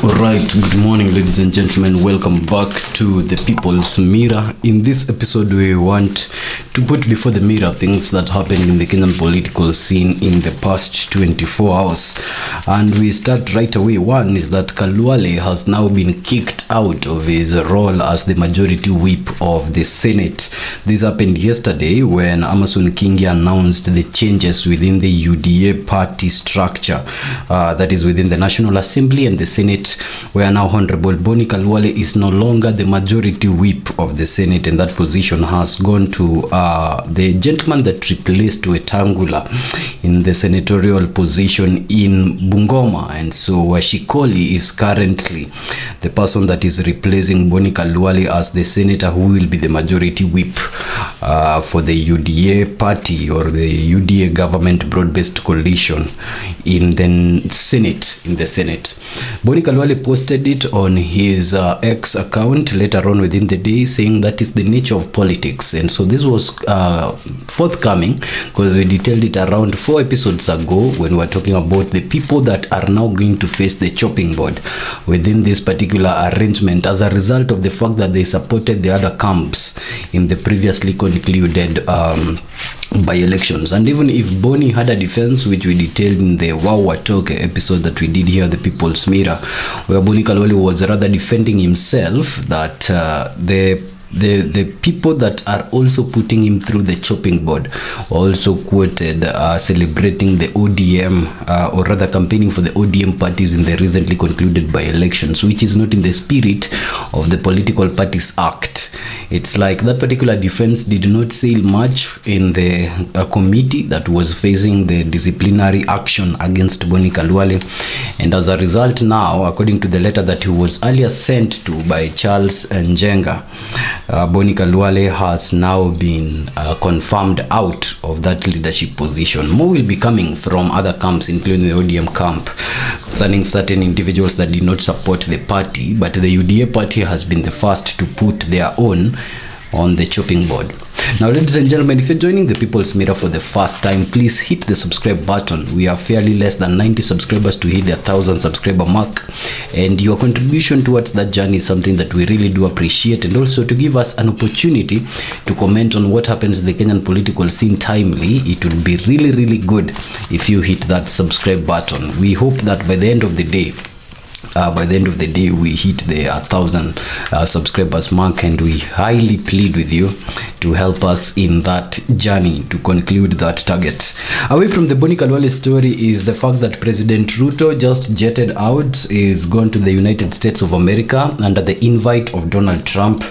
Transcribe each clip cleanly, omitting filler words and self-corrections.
Alright, good morning ladies and gentlemen, welcome back to the People's Mirror. In this episode we want to put before the mirror things that happened in the Kenyan political scene in the past 24 hours. And we start right away. One is that Khalwale has now been kicked out of his role as the majority whip of the Senate. This happened yesterday when Amason Kingi announced the changes within the UDA party structure, that is within the National Assembly and the Senate, where now Honorable Boni Khalwale is no longer the majority whip of the Senate, and that position has gone to the gentleman that replaced Wetangula in the senatorial position in Bungoma. And so Washikoli is currently the person that is replacing Boni Khalwale as the senator who will be the majority whip for the UDA party, or the UDA government broad-based coalition in the Senate. Boni Khalwale posted it on his X account later on within the day, saying that is the nature of politics. And so this was forthcoming because we detailed it around 4 episodes ago when we were talking about the people that are now going to face the chopping board within this particular arrangement as a result of the fact that they supported the other camps in the previously concluded by elections. And even if Boni had a defense, which we detailed in the Wow Talk episode that we did here, the People's Mirror, where Boni Khalwale was rather defending himself that the people that are also putting him through the chopping board also quoted celebrating the ODM, or rather campaigning for the ODM parties in the recently concluded by elections, which is not in the spirit of the Political Parties Act. It's like that particular defense did not say much in the committee that was facing the disciplinary action against Boni Khalwale, and as a result now, according to the letter that he was earlier sent to by Charles Njenga, Boni Khalwale has now been confirmed out of that leadership position. More will be coming from other camps, including the ODM camp, concerning certain individuals that did not support the party, but the UDA party has been the first to put their own on the chopping board. Now, ladies and gentlemen, if you're joining the People's Mirror for the first time, please hit the subscribe button. We are fairly less than 90 subscribers to hit the 1,000 subscriber mark, and your contribution towards that journey is something that we really do appreciate, and also to give us an opportunity to comment on what happens in the Kenyan political scene timely. It would be really good if you hit that subscribe button. We hope that by the end of the day, we hit the 1,000 subscribers mark, and we highly plead with you to help us in that journey to conclude that target. Away from the Boni Khalwale story is the fact that President Ruto just jetted out, is gone to the United States of America under the invite of Donald Trump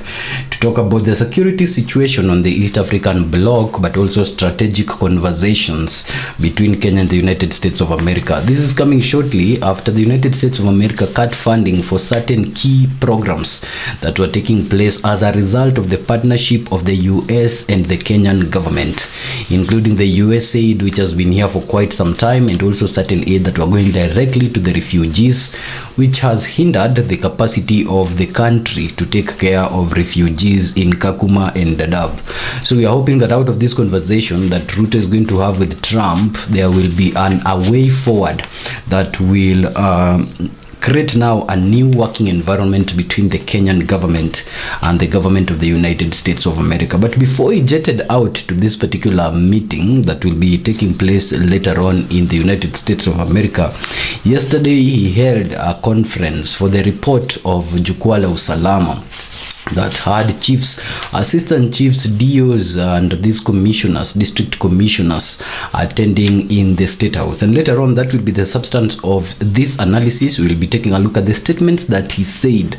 to talk about the security situation on the East African bloc, but also strategic conversations between Kenya and the United States of America. This is coming shortly after the United States of America cut funding for certain key programs that were taking place as a result of the partnership of the US and the Kenyan government, including the US aid, which has been here for quite some time, and also certain aid that were going directly to the refugees, which has hindered the capacity of the country to take care of refugees in Kakuma and Dadaab. So we are hoping that out of this conversation that Ruto is going to have with Trump, there will be a way forward that will create now a new working environment between the Kenyan government and the government of the United States of America. But before he jetted out to this particular meeting that will be taking place later on in the United States of America, yesterday he held a conference for the report of Jukwaa la Usalama that had chiefs, assistant chiefs, DOs, and these commissioners, district commissioners, attending in the State House. And later on, that will be the substance of this analysis. We will be taking a look at the statements that he said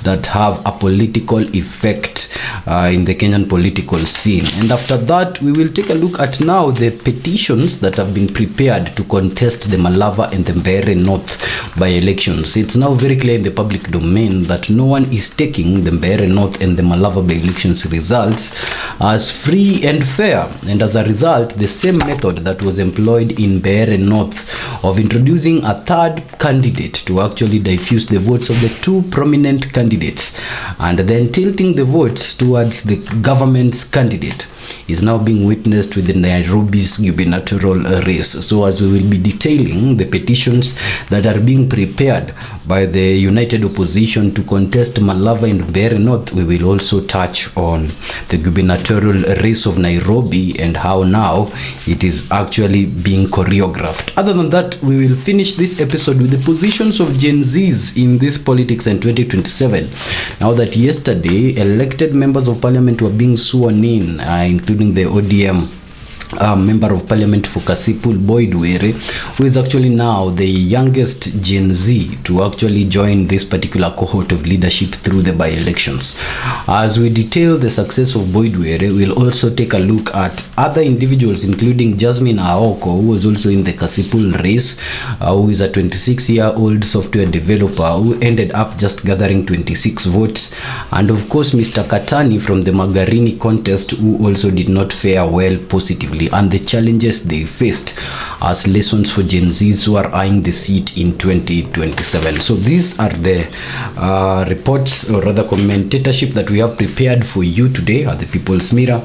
that have a political effect in the Kenyan political scene. And after that, we will take a look at now the petitions that have been prepared to contest the Malava and the Mbeere North by elections. It's now very clear in the public domain that no one is taking the Mbeere North and the Malava by elections results as free and fair. And as a result, the same method that was employed in Mbeere North of introducing a third candidate to actually diffuse the votes of the two prominent candidates and then tilting the votes towards the government's candidate is now being witnessed within Nairobi's gubernatorial race. So as we will be detailing the petitions that are being prepared by the united opposition to contest Malava and Mbeere North, we will also touch on the gubernatorial race of Nairobi and how now it is actually being choreographed. Other than that, we will finish this episode with the positions of Gen Zs in this politics in 2027. Now that yesterday elected members of parliament were being sworn in, including the ODM member of parliament for Kasipul, Boydwere, who is actually now the youngest Gen Z to actually join this particular cohort of leadership through the by-elections. As we detail the success of Boydwere, we'll also take a look at other individuals, including Jasmine Aoko, who was also in the Kasipul race, who is a 26-year-old software developer who ended up just gathering 26 votes, and of course Mr. Katani from the Magarini contest, who also did not fare well positively, and the challenges they faced as lessons for Gen Zs who are eyeing the seat in 2027. So these are the reports, or rather commentatorship, that we have prepared for you today at the People's Mirror,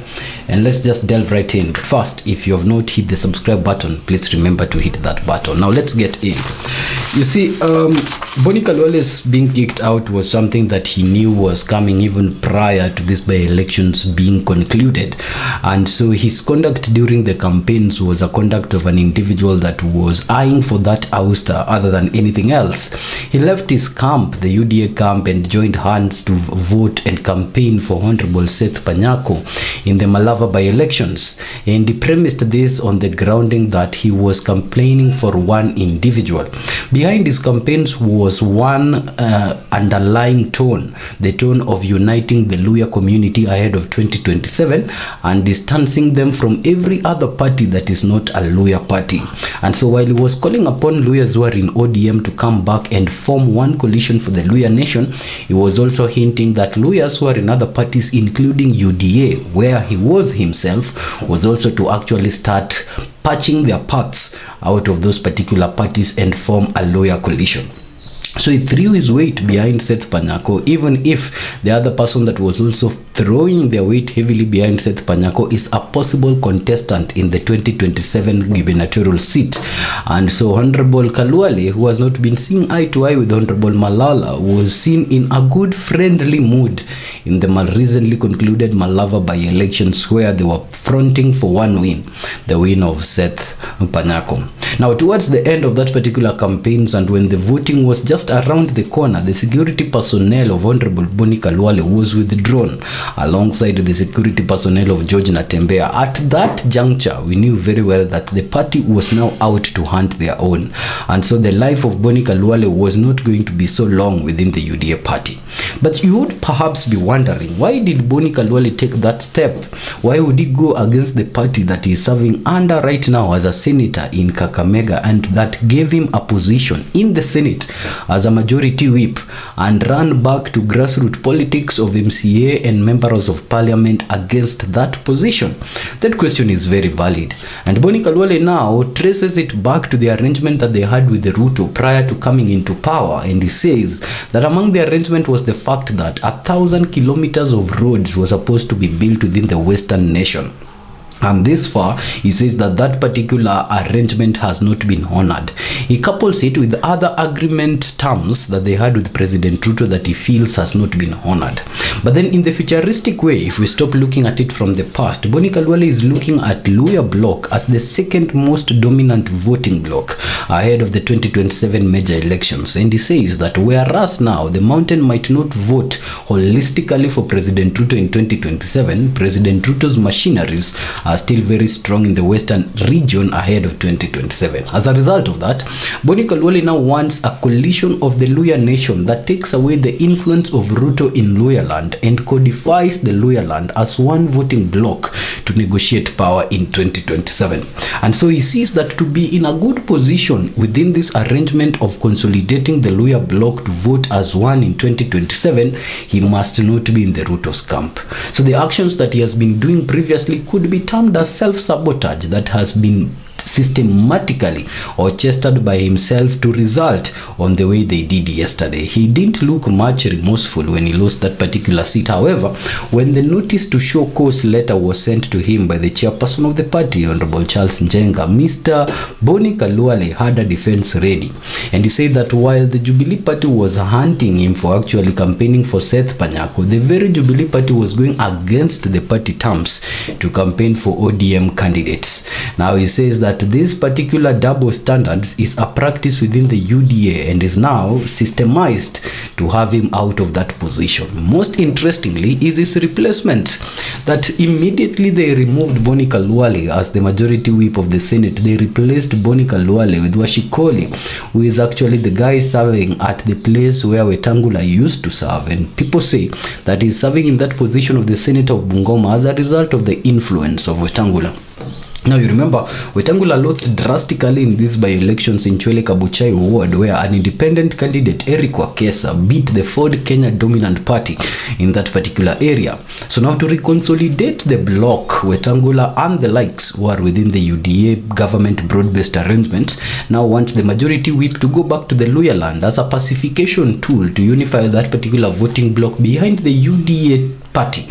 and let's just delve right in. But first, if you have not hit the subscribe button, please remember to hit that button. Now let's get in. You see, Boni Khalwale's being kicked out was something that he knew was coming even prior to this by-elections being concluded, and so his conduct during the campaigns was a conduct of an individual that was eyeing for that ouster other than anything else. He left his camp, the UDA camp, and joined hands to vote and campaign for Honorable Seth Panyako in the Malava by-elections, and he premised this on the grounding that he was campaigning for one individual. Behind his campaigns was one underlying tone, the tone of uniting the Luya community ahead of 2027 and distancing them from every other party that is not a Luya party. And so while he was calling upon Luyas who are in ODM to come back and form one coalition for the Luya nation, he was also hinting that Luyas who are in other parties, including UDA, where he was himself, was also to actually start patching their paths out of those particular parties and form a Luya coalition. So he threw his weight behind Seth Panyako, even if the other person that was also throwing their weight heavily behind Seth Panyako is a possible contestant in the 2027 gubernatorial seat. And so Honorable Khalwale, who has not been seeing eye to eye with Honorable Malala, was seen in a good friendly mood in the recently concluded Malava by-elections, where they were fronting for one win, the win of Seth Panyako. Now towards the end of that particular campaigns, and when the voting was just around the corner, the security personnel of Honorable Boni Khalwale was withdrawn alongside the security personnel of George Natembea. At that juncture, we knew very well that the party was now out to hunt their own, and so the life of Boni Khalwale was not going to be so long within the UDA party. But you would perhaps be wondering, why did Boni Khalwale take that step? Why would he go against the party that he is serving under right now as a senator in Kakamega, and that gave him a position in the Senate as a majority whip, and run back to grassroots politics of MCA and members of parliament against that position? That question is very valid, and Boni Khalwale now traces it back to the arrangement that they had with the Ruto prior to coming into power, and he says that among the arrangement was the fact that 1,000 kilometers of roads were supposed to be built within the western nation. And this far, he says that that particular arrangement has not been honored. He couples it with other agreement terms that they had with President Ruto that he feels has not been honored. But then in the futuristic way, if we stop looking at it from the past, Boni Khalwale is looking at Luya bloc as the second most dominant voting bloc ahead of the 2027 major elections. And he says that whereas now the mountain might not vote holistically for President Ruto in 2027, President Ruto's machineries are still very strong in the western region ahead of 2027. As a result of that, Boni Khalwale now wants a coalition of the Luya nation that takes away the influence of Ruto in Luya land and codifies the Luya land as one voting bloc to negotiate power in 2027. And so he sees that to be in a good position within this arrangement of consolidating the Luya bloc to vote as one in 2027, he must not be in the Ruto's camp. So the actions that he has been doing previously could be termed as self-sabotage that has been systematically orchestrated by himself to result on the way they did yesterday. He didn't look much remorseful when he lost that particular seat. However, when the notice to show cause letter was sent to him by the chairperson of the party, Honorable Charles Njenga, Mr. Boni Khalwale had a defense ready, and he said that while the Jubilee Party was hunting him for actually campaigning for Seth Panyako, the very Jubilee Party was going against the party terms to campaign for ODM candidates. Now he says that this particular double standards is a practice within the UDA and is now systemized to have him out of that position. Most interestingly is his replacement, that immediately they removed Boni Khalwale as the majority whip of the Senate. They replaced Boni Khalwale with Washikoli, who is actually the guy serving at the place where Wetangula used to serve, and people say that he's serving in that position of the Senate of Bungoma as a result of the influence of Wetangula. Now you remember Wetangula lost drastically in these by-elections in Chwele Kabuchai ward, where an independent candidate, Eric Wakesa, beat the Ford Kenya dominant party in that particular area. So now to reconsolidate the bloc, Wetangula and the likes who are within the UDA government broad-based arrangement now want the majority whip to go back to the Luya land as a pacification tool to unify that particular voting bloc behind the UDA party.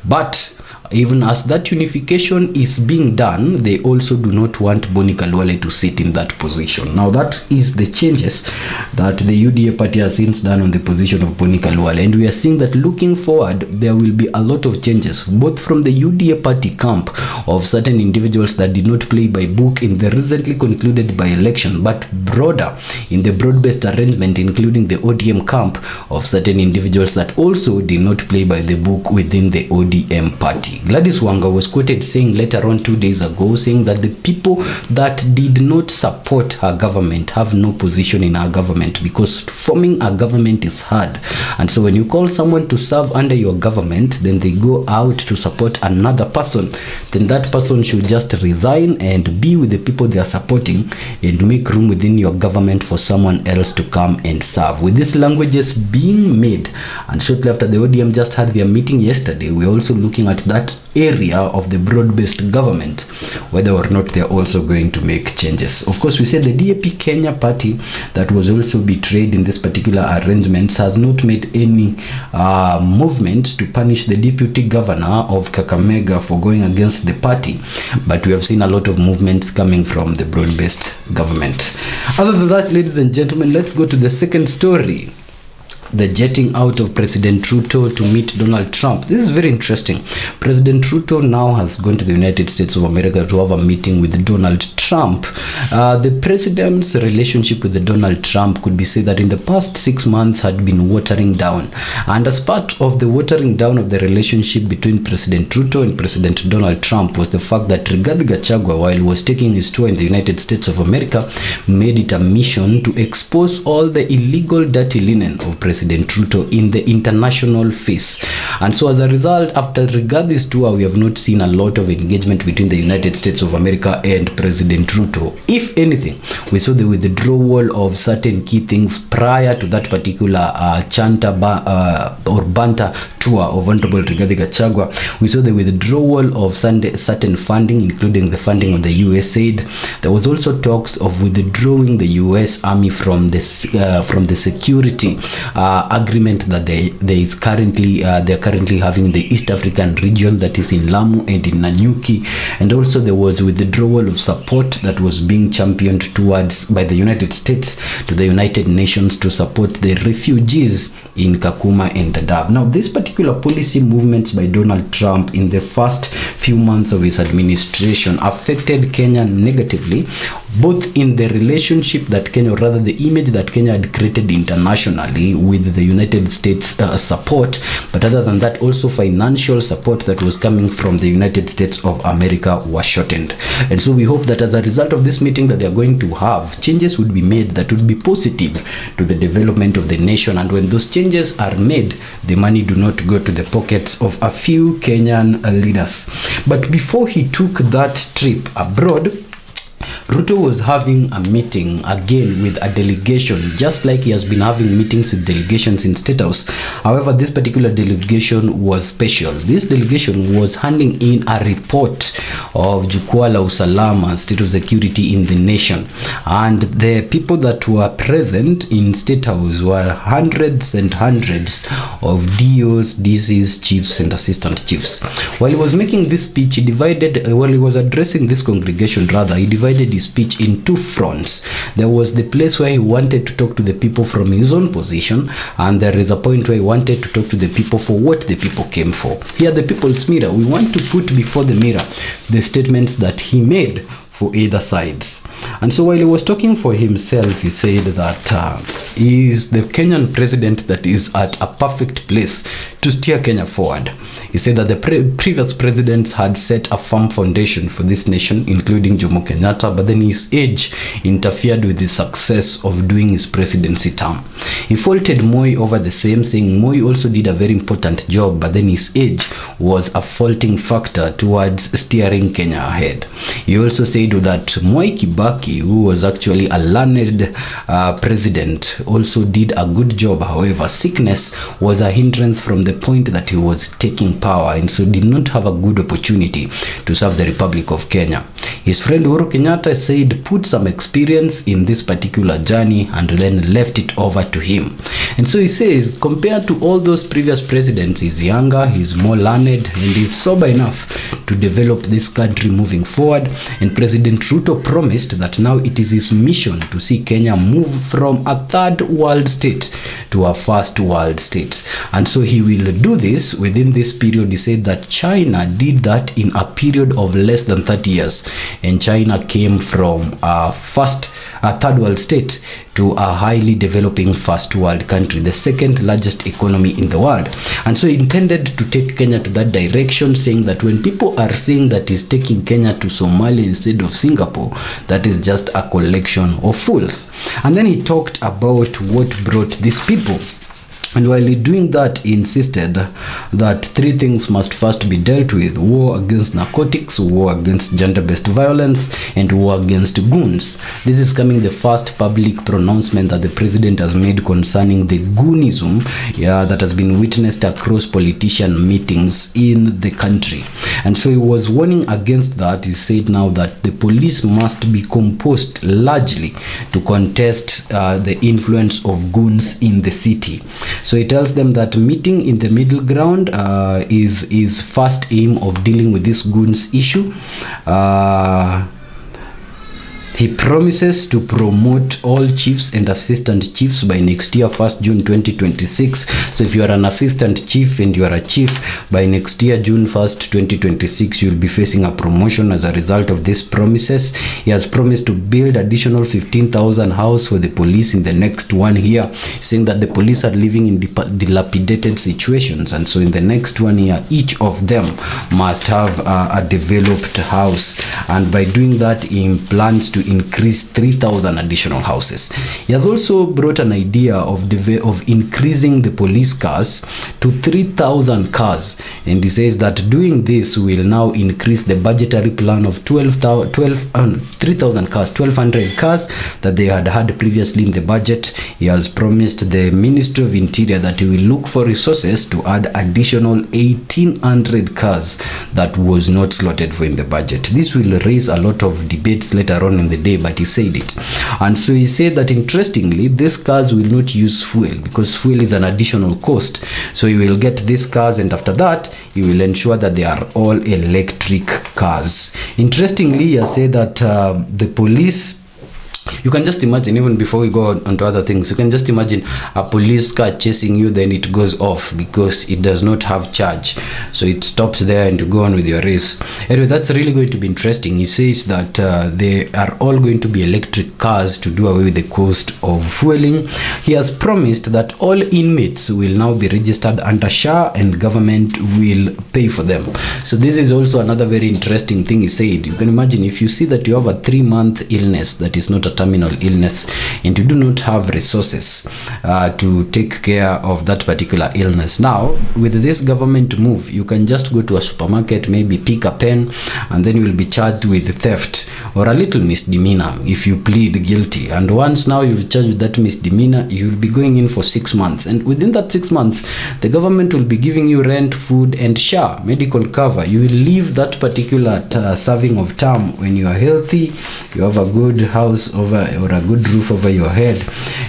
But even as that unification is being done, they also do not want Boni Khalwale to sit in that position. Now that is the changes that the UDA party has since done on the position of Boni Khalwale, and we are seeing that looking forward there will be a lot of changes both from the UDA party camp of certain individuals that did not play by book in the recently concluded by-election, but broader in the broad-based arrangement, including the ODM camp of certain individuals that also did not play by the book within the ODM party. Gladys Wanga was quoted saying later on 2 days ago, saying that the people that did not support her government have no position in our government, because forming a government is hard. And so when you call someone to serve under your government, then they go out to support another person, then that person should just resign and be with the people they are supporting and make room within your government for someone else to come and serve. With these languages being made, and shortly after the ODM just had their meeting yesterday, we're also looking at that area of the broad-based government, whether or not they're also going to make changes. Of course, we said the DAP Kenya party that was also betrayed in this particular arrangements has not made any movement to punish the deputy governor of Kakamega for going against the party, but we have seen a lot of movements coming from the broad-based government. Other than that, ladies and gentlemen, let's go to the second story. The jetting out of President Ruto to meet Donald Trump. This is very interesting. President Ruto now has gone to the United States of America to have a meeting with Donald Trump. The president's relationship with Donald Trump could be said that in the past 6 months had been watering down. And as part of the watering down of the relationship between President Ruto and President Donald Trump was the fact that Rigathi Gachagua, while he was taking his tour in the United States of America, made it a mission to expose all the illegal dirty linen of President Ruto in the international face. And so as a result, after Rigathi's tour, we have not seen a lot of engagement between the United States of America and President Ruto. If anything, we saw the withdrawal of certain key things prior to that particular or banter tour of Honorable Rigathi Gachagua. We saw the withdrawal of certain funding, including the funding of the USAID. There was also talks of withdrawing the US Army from the security agreement that they're currently having in the East African region, that is in Lamu and in Nanyuki. And also there was withdrawal of support that was being championed towards by the United States to the United Nations to support the refugees in Kakuma and Dadaab. Now, this particular policy movements by Donald Trump in the first few months of his administration affected Kenya negatively, both in the relationship that Kenya, or rather the image that Kenya had created internationally with the United States support, but other than that, also financial support that was coming from the United States of America was shortened. And so we hope that as a result of this meeting that they are going to have, changes would be made that would be positive to the development of the nation. And when those changes are made, the money do not go to the pockets of a few Kenyan leaders. But before he took that trip abroad, Ruto was having a meeting again with a delegation, just like he has been having meetings with delegations in State House. However, this particular delegation was special. This delegation was handing in a report of Jukwaa la Usalama, state of security in the nation, and the people that were present in State House were hundreds and hundreds of DOs, DCs, chiefs and assistant chiefs. While he was making this speech, he was addressing this congregation, he divided his speech in two fronts. There was the place where he wanted to talk to the people from his own position, and there is a point where he wanted to talk to the people for what the people came for. Here, the people's mirror, we want to put before the mirror the statements that he made for either sides. And so while he was talking for himself, he said that he is the Kenyan president that is at a perfect place to steer Kenya forward. He said that the previous presidents had set a firm foundation for this nation, including Jomo Kenyatta, but then his age interfered with the success of doing his presidency term. He faulted Moi over the same, saying Moi also did a very important job, but then his age was a faulting factor towards steering Kenya ahead. He also said that Mwai Kibaki, who was actually a learned president, also did a good job. However, sickness was a hindrance from the point that he was taking power, and so did not have a good opportunity to serve the Republic of Kenya. His friend Uhuru Kenyatta said put some experience in this particular journey and then left it over to him. And so he says, compared to all those previous presidents, he's younger, he's more learned, and he's sober enough to develop this country moving forward. And President Ruto promised that now it is his mission to see Kenya move from a third world state to a first world state. And so he will do this within this period. He said that China did that in a period of less than 30 years. And China came from a third world state to a highly developing first world country, the second largest economy in the world. And so he intended to take Kenya to that direction, saying that when people are saying that he's taking Kenya to Somalia instead of Singapore, that is just a collection of fools. And then he talked about what brought these people. And while doing that, he insisted that three things must first be dealt with: war against narcotics, war against gender-based violence, and war against goons. This is coming the first public pronouncement that the president has made concerning the goonism that has been witnessed across politician meetings in the country. And so he was warning against that. He said now that the police must be composed largely to contest the influence of goons in the city. So he tells them that meeting in the middle ground is first aim of dealing with this goons issue. He promises to promote all chiefs and assistant chiefs by next year, 1st June 2026. So if you are an assistant chief and you are a chief, by next year, June 1st, 2026, you'll be facing a promotion as a result of these promises. He has promised to build additional 15,000 houses for the police in the next 1 year, saying that the police are living in dilapidated situations. And so in the next 1 year, each of them must have a developed house. And by doing that, he plans to increase 3,000 additional houses. He has also brought an idea of increasing the police cars to 3,000 cars, and he says that doing this will now increase the budgetary plan of 3,000 cars, 1,200 cars that they had previously in the budget. He has promised the Ministry of Interior that he will look for resources to add additional 1,800 cars that was not slotted for in the budget. This will raise a lot of debates later on in the day, but he said it. And so he said that interestingly, these cars will not use fuel because fuel is an additional cost. So he will get these cars, and after that he will ensure that they are all electric cars. Interestingly, he has said that the police, you can just imagine, even before we go on to other things, you can just imagine a police car chasing you, then it goes off because it does not have charge, so it stops there and you go on with your race. Anyway, that's really going to be interesting. He says that they are all going to be electric cars to do away with the cost of fueling. He has promised that all inmates will now be registered under SHA and government will pay for them. So this is also another very interesting thing he said. You can imagine if you see that you have a 3-month illness that is not a terminal illness and you do not have resources to take care of that particular illness. Now, with this government move, you can just go to a supermarket, maybe pick a pen, and then you will be charged with theft or a little misdemeanor if you plead guilty. And once now you've charged with that misdemeanor, you'll be going in for 6 months. And within that 6 months, the government will be giving you rent, food, and SHA, medical cover. You will leave that particular serving of term when you are healthy, you have a good house over or a good roof over your head,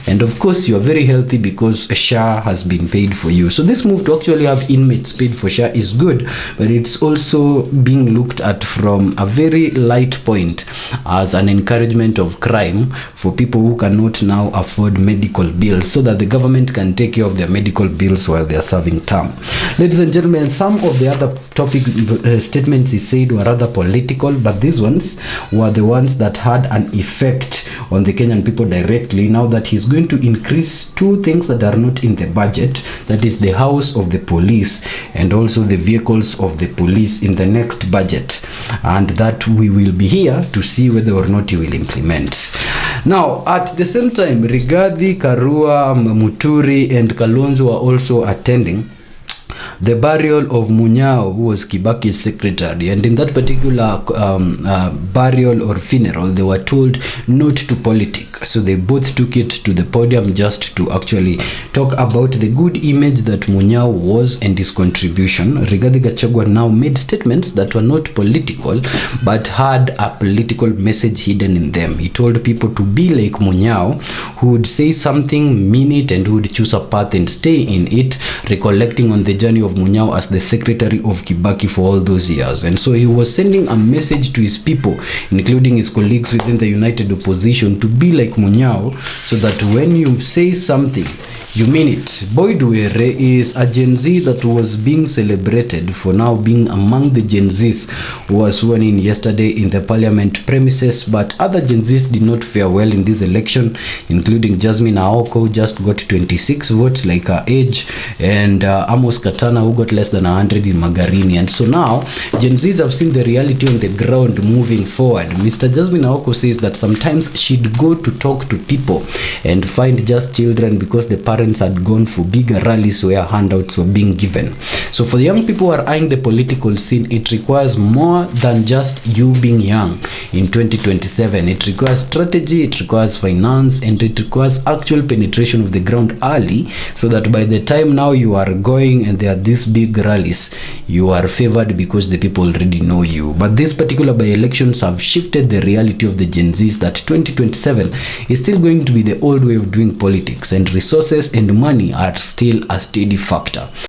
and of course you are very healthy because SHA has been paid for you. So this move to actually have inmates paid for SHA is good, but it's also being looked at from a very light point as an encouragement of crime for people who cannot now afford medical bills, so that the government can take care of their medical bills while they are serving term. Ladies and gentlemen, some of the other topic statements he said were rather political, but these ones were the ones that had an effect on the Kenyan people directly. Now that he's going to increase two things that are not in the budget, that is the house of the police and also the vehicles of the police in the next budget, and that we will be here to see whether or not he will implement. Now, at the same time, Rigathi, Karua, Muturi, and Kalonzo are also attending the burial of Munyao, who was Kibaki's secretary, and in that particular burial or funeral, they were told not to politic. So they both took it to the podium just to actually talk about the good image that Munyao was and his contribution. Rigathi Gachagua now made statements that were not political, but had a political message hidden in them. He told people to be like Munyao, who would say something, mean it, and who would choose a path and stay in it, recollecting on the journey of Munyao as the secretary of Kibaki for all those years. And so he was sending a message to his people, including his colleagues within the united opposition, to be like Munyao, so that when you say something, you mean it. Boyd Were is a Gen Z that was being celebrated for now being among the Gen Zs who was sworn in yesterday in the parliament premises, but other Gen Zs did not fare well in this election, including Jasmine Aoko, who just got 26 votes, like her age, and Amos Katana, who got less than 100 in Magarini. And so now Gen Zs have seen the reality on the ground moving forward. Mr. Jasmine Aoko says that sometimes she'd go to talk to people and find just children because the parents had gone for bigger rallies where handouts were being given. So for the young people who are eyeing the political scene, it requires more than just you being young in 2027. It requires strategy, it requires finance, and it requires actual penetration of the ground early, so that by the time now you are going and there are these big rallies, you are favored because the people already know you. But these particular by-elections have shifted the reality of the Gen Zs that 2027 is still going to be the old way of doing politics, and resources and money are still a steady factor.